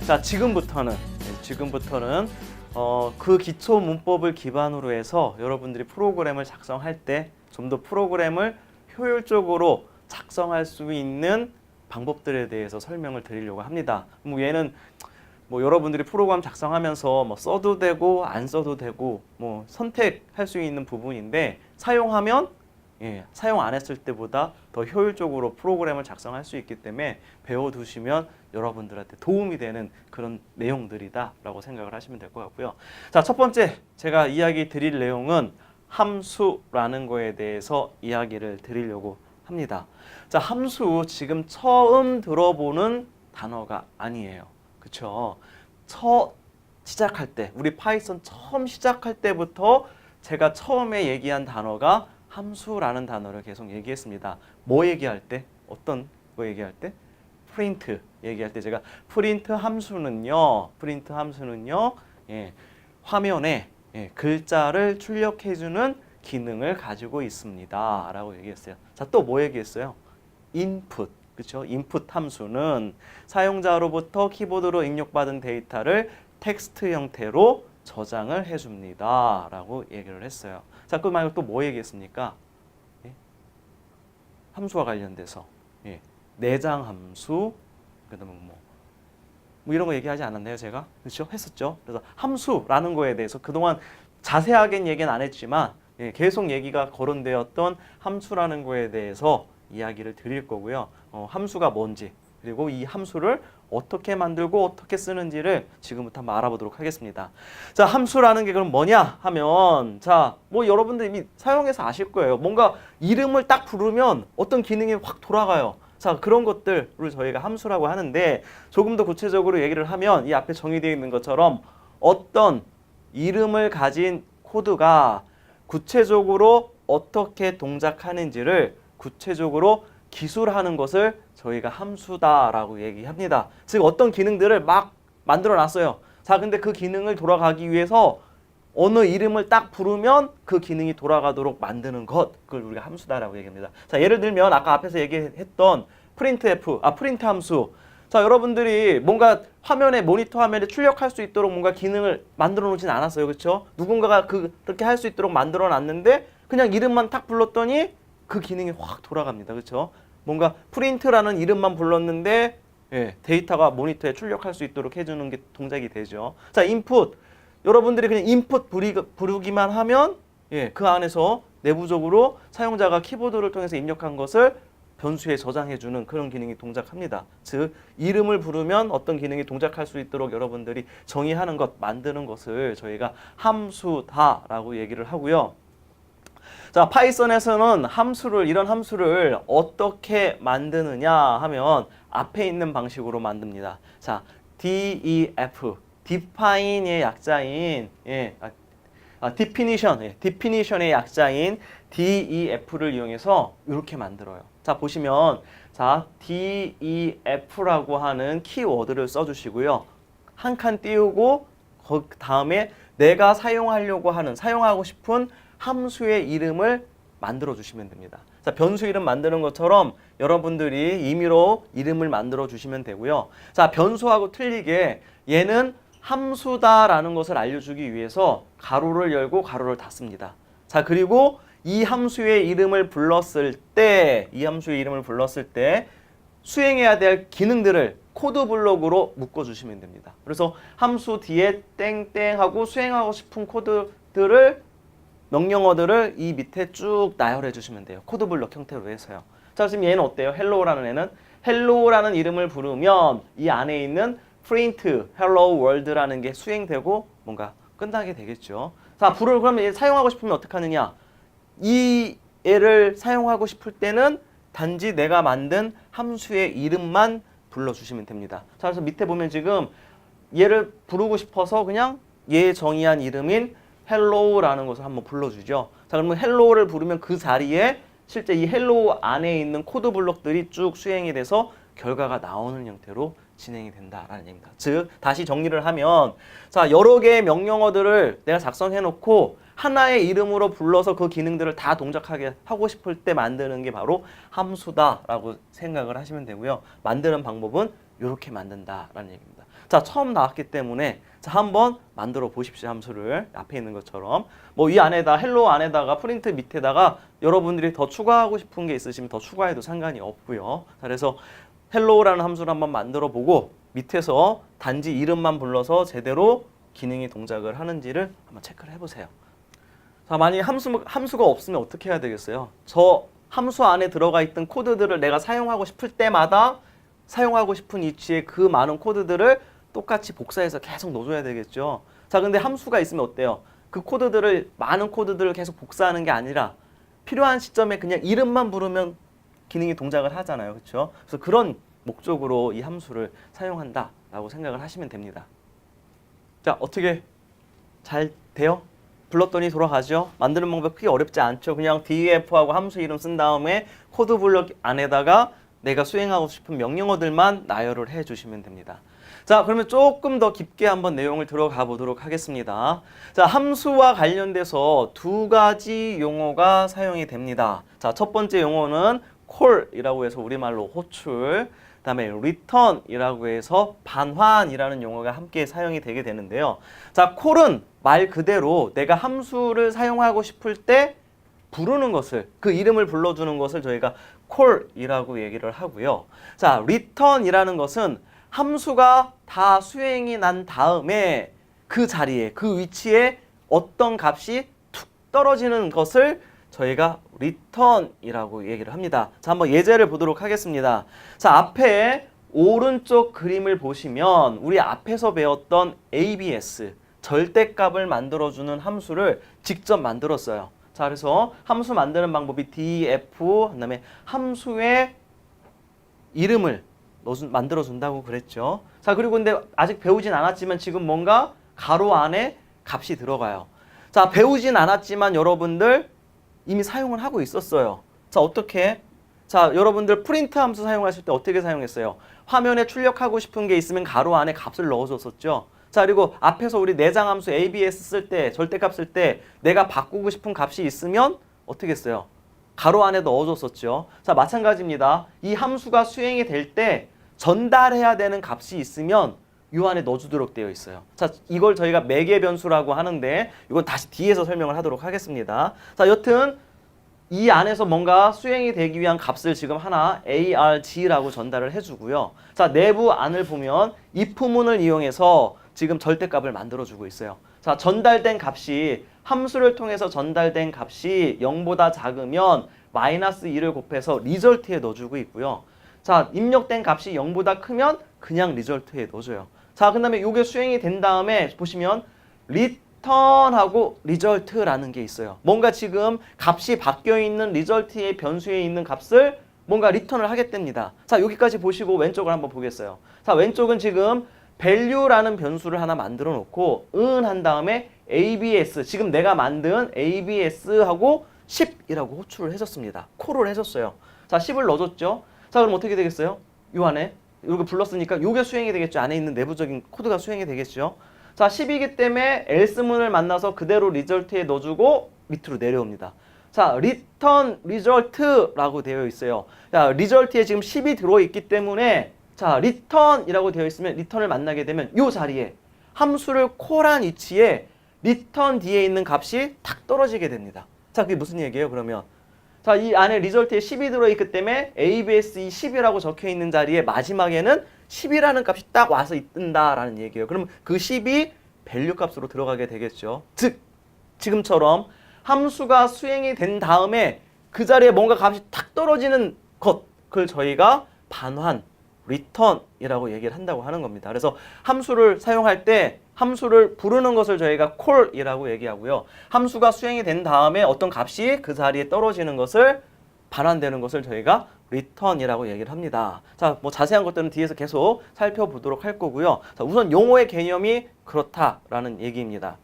자, 지금부터는 그 기초 문법을 기반으로 해서 여러분들이 프로그램을 작성할 때 좀 더 프로그램을 효율적으로 작성할 수 있는 방법들에 대해서 설명을 드리려고 합니다. 뭐 얘는 뭐 여러분들이 프로그램 작성하면서 뭐 써도 되고 안 써도 되고 뭐 선택할 수 있는 부분인데 사용하면 사용 안 했을 때보다 더 효율적으로 프로그램을 작성할 수 있기 때문에 배워두시면 여러분들한테 도움이 되는 그런 내용들이다라고 생각을 하시면 될 것 같고요. 자, 첫 번째 제가 이야기 드릴 내용은 함수라는 거에 대해서 이야기를 드리려고 합니다. 자, 함수 지금 처음 들어보는 단어가 아니에요. 그쵸? 시작할 때, 우리 파이썬 처음 시작할 때부터 제가 처음에 얘기한 단어가 함수라는 단어를 계속 얘기했습니다. 뭐 얘기할 때? 어떤 거 얘기할 때? 프린트 얘기할 때 제가 프린트 함수는요, 화면에 글자를 출력해주는 기능을 가지고 있습니다. 라고 얘기했어요. 자, 또 뭐 얘기했어요? input. 그렇죠? input 함수는 사용자로부터 키보드로 입력받은 데이터를 텍스트 형태로 저장을 해줍니다. 라고 얘기를 했어요. 자, 그 말고 또 뭐 얘기했습니까? 함수와 관련돼서 내장 함수, 그다음에 뭐 이런 거 얘기하지 않았나요, 제가? 그렇죠? 했었죠. 그래서 함수라는 거에 대해서 그동안 자세하게는 얘기는 안 했지만 계속 얘기가 거론되었던 함수라는 거에 대해서 이야기를 드릴 거고요. 함수가 뭔지, 그리고 이 함수를 어떻게 만들고 어떻게 쓰는지를 지금부터 한번 알아보도록 하겠습니다. 자, 함수라는 게 그럼 뭐냐 하면, 자, 뭐 여러분들 이미 사용해서 아실 거예요. 뭔가 이름을 딱 부르면 어떤 기능이 확 돌아가요. 자, 그런 것들을 저희가 함수라고 하는데, 조금 더 구체적으로 얘기를 하면 이 앞에 정의되어 있는 것처럼 어떤 이름을 가진 코드가 구체적으로 어떻게 동작하는지를 구체적으로 기술하는 것을 저희가 함수다라고 얘기합니다. 즉 어떤 기능들을 막 만들어 놨어요. 자, 근데 그 기능을 돌아가기 위해서 어느 이름을 딱 부르면 그 기능이 돌아가도록 만드는 것, 그걸 우리가 함수다라고 얘기합니다. 자, 예를 들면 아까 앞에서 얘기했던 프린트 함수. 자, 여러분들이 뭔가 모니터 화면에 출력할 수 있도록 뭔가 기능을 만들어 놓진 않았어요. 그렇죠? 누군가가 그렇게 할 수 있도록 만들어 놨는데 그냥 이름만 딱 불렀더니 그 기능이 확 돌아갑니다. 그렇죠? 뭔가 프린트라는 이름만 불렀는데 데이터가 모니터에 출력할 수 있도록 해주는 게 동작이 되죠. 자, 인풋. 여러분들이 그냥 인풋 부르기만 하면 그 안에서 내부적으로 사용자가 키보드를 통해서 입력한 것을 변수에 저장해주는 그런 기능이 동작합니다. 즉 이름을 부르면 어떤 기능이 동작할 수 있도록 여러분들이 정의하는 것, 만드는 것을 저희가 함수다라고 얘기를 하고요. 자, 파이썬에서는 이런 함수를 어떻게 만드느냐 하면 앞에 있는 방식으로 만듭니다. 자, def, define의 약자인 definition의 약자인 def를 이용해서 이렇게 만들어요. 자, 보시면 자, def라고 하는 키워드를 써주시고요. 한 칸 띄우고 그 다음에 내가 사용하고 싶은 함수의 이름을 만들어 주시면 됩니다. 자, 변수 이름 만드는 것처럼 여러분들이 임의로 이름을 만들어 주시면 되고요. 자, 변수하고 틀리게 얘는 함수다라는 것을 알려주기 위해서 가로를 열고 가로를 닫습니다. 자, 그리고 이 함수의 이름을 불렀을 때 수행해야 될 기능들을 코드 블록으로 묶어주시면 됩니다. 그래서 함수 뒤에 땡땡하고 수행하고 싶은 명령어들을 이 밑에 쭉 나열해 주시면 돼요. 코드 블록 형태로 해서요. 자, 지금 얘는 어때요? 헬로우라는 애는 헬로우라는 이름을 부르면 이 안에 있는 프린트 헬로 월드라는 게 수행되고 뭔가 끝나게 되겠죠. 자, 그러면 얘 사용하고 싶으면 어떻게 하느냐? 이 애를 사용하고 싶을 때는 단지 내가 만든 함수의 이름만 불러주시면 됩니다. 자, 그래서 밑에 보면 지금 얘를 부르고 싶어서 그냥 얘 정의한 이름인 헬로우라는 것을 한번 불러주죠. 자, 그러면 헬로우를 부르면 그 자리에 실제 이 헬로우 안에 있는 코드 블록들이 쭉 수행이 돼서 결과가 나오는 형태로 진행이 된다라는 얘기입니다. 즉, 다시 정리를 하면, 자, 여러 개의 명령어들을 내가 작성해 놓고 하나의 이름으로 불러서 그 기능들을 다 동작하게 하고 싶을 때 만드는 게 바로 함수다라고 생각을 하시면 되고요. 만드는 방법은 이렇게 만든다라는 얘기입니다. 자, 처음 나왔기 때문에 자, 한번 만들어 보십시오. 함수를 앞에 있는 것처럼 뭐 이 안에다 헬로 안에다가 프린트 밑에다가 여러분들이 더 추가하고 싶은 게 있으시면 더 추가해도 상관이 없고요. 자, 그래서 헬로우라는 함수를 한번 만들어 보고 밑에서 단지 이름만 불러서 제대로 기능이 동작을 하는지를 한번 체크를 해보세요. 자, 만약에 함수가 없으면 어떻게 해야 되겠어요? 저 함수 안에 들어가 있던 코드들을 내가 사용하고 싶을 때마다 사용하고 싶은 위치에 그 많은 코드들을 똑같이 복사해서 계속 넣어줘야 되겠죠. 자, 근데 함수가 있으면 어때요? 그 코드들을 많은 코드들을 계속 복사하는 게 아니라 필요한 시점에 그냥 이름만 부르면 기능이 동작을 하잖아요. 그렇죠? 그래서 그런 목적으로 이 함수를 사용한다라고 생각을 하시면 됩니다. 자, 어떻게 잘 돼요? 불렀더니 돌아가죠? 만드는 방법 크게 어렵지 않죠? 그냥 def하고 함수 이름 쓴 다음에 코드 블록 안에다가 내가 수행하고 싶은 명령어들만 나열을 해주시면 됩니다. 자, 그러면 조금 더 깊게 한번 내용을 들어가 보도록 하겠습니다. 자, 함수와 관련돼서 두 가지 용어가 사용이 됩니다. 자, 첫 번째 용어는 call이라고 해서 우리말로 호출, 그 다음에 return이라고 해서 반환이라는 용어가 함께 사용이 되게 되는데요. 자, call은 말 그대로 내가 함수를 사용하고 싶을 때 부르는 것을, 그 이름을 불러주는 것을 저희가 call이라고 얘기를 하고요. 자, return이라는 것은 함수가 다 수행이 난 다음에 그 자리에, 그 위치에 어떤 값이 툭 떨어지는 것을 저희가 return이라고 얘기를 합니다. 자, 한번 예제를 보도록 하겠습니다. 자, 앞에 오른쪽 그림을 보시면 우리 앞에서 배웠던 ABS, 절대값을 만들어주는 함수를 직접 만들었어요. 자, 그래서 함수 만드는 방법이 def, 그 다음에 함수의 이름을 만들어준다고 그랬죠. 자, 그리고 근데 아직 배우진 않았지만 지금 뭔가 가로 안에 값이 들어가요. 자, 배우진 않았지만 여러분들 이미 사용을 하고 있었어요. 자, 어떻게? 자, 여러분들 프린트 함수 사용하실 때 어떻게 사용했어요? 화면에 출력하고 싶은 게 있으면 가로 안에 값을 넣어줬었죠. 자, 그리고 앞에서 우리 내장 함수 ABS 쓸 때, 절대값 쓸 때 내가 바꾸고 싶은 값이 있으면 어떻게 했어요? 가로 안에 넣어줬었죠. 자, 마찬가지입니다. 이 함수가 수행이 될 때 전달해야 되는 값이 있으면 이 안에 넣어주도록 되어 있어요. 자, 이걸 저희가 매개 변수라고 하는데 이건 다시 뒤에서 설명을 하도록 하겠습니다. 자, 여튼 이 안에서 뭔가 수행이 되기 위한 값을 지금 하나 arg라고 전달을 해주고요. 자, 내부 안을 보면 if문을 이용해서 지금 절대값을 만들어주고 있어요. 자, 전달된 값이 함수를 통해서 전달된 값이 0보다 작으면 마이너스 2를 곱해서 리절트에 넣어주고 있고요. 자, 입력된 값이 0보다 크면 그냥 리절트에 넣어줘요. 자, 그 다음에 이게 수행이 된 다음에 보시면 return하고 result라는 게 있어요. 뭔가 지금 값이 바뀌어 있는 result의 변수에 있는 값을 뭔가 return을 하겠답니다. 자, 여기까지 보시고 왼쪽을 한번 보겠어요. 자, 왼쪽은 지금 value라는 변수를 하나 만들어 놓고 은 한 다음에 abs, 지금 내가 만든 abs하고 10이라고 호출을 해줬습니다. 콜을 해줬어요. 자, 10을 넣어줬죠. 자, 그럼 어떻게 되겠어요? 요 안에 이렇게 불렀으니까 요게 수행이 되겠죠. 안에 있는 내부적인 코드가 수행이 되겠죠. 자, 10이기 때문에 else문을 만나서 그대로 result에 넣어주고 밑으로 내려옵니다. 자, return result라고 되어 있어요. 자, result에 지금 10이 들어있기 때문에 자, return이라고 되어 있으면 return을 만나게 되면 요 자리에 함수를 call한 위치에 return 뒤에 있는 값이 탁 떨어지게 됩니다. 자, 그게 무슨 얘기예요, 그러면? 자, 이 안에 result에 10이 들어있기 때문에 ABSE 10이라고 적혀 있는 자리에 마지막에는 10이라는 값이 딱 와서 있는다라는 얘기예요. 그럼 그 10이 value 값으로 들어가게 되겠죠. 즉, 지금처럼 함수가 수행이 된 다음에 그 자리에 뭔가 값이 탁 떨어지는 것, 그걸 저희가 반환, return이라고 얘기를 한다고 하는 겁니다. 그래서 함수를 사용할 때 함수를 부르는 것을 저희가 call이라고 얘기하고요. 함수가 수행이 된 다음에 어떤 값이 그 자리에 떨어지는 것을 반환되는 것을 저희가 return이라고 얘기를 합니다. 자, 뭐 자세한 것들은 뒤에서 계속 살펴보도록 할 거고요. 자, 우선 용어의 개념이 그렇다라는 얘기입니다.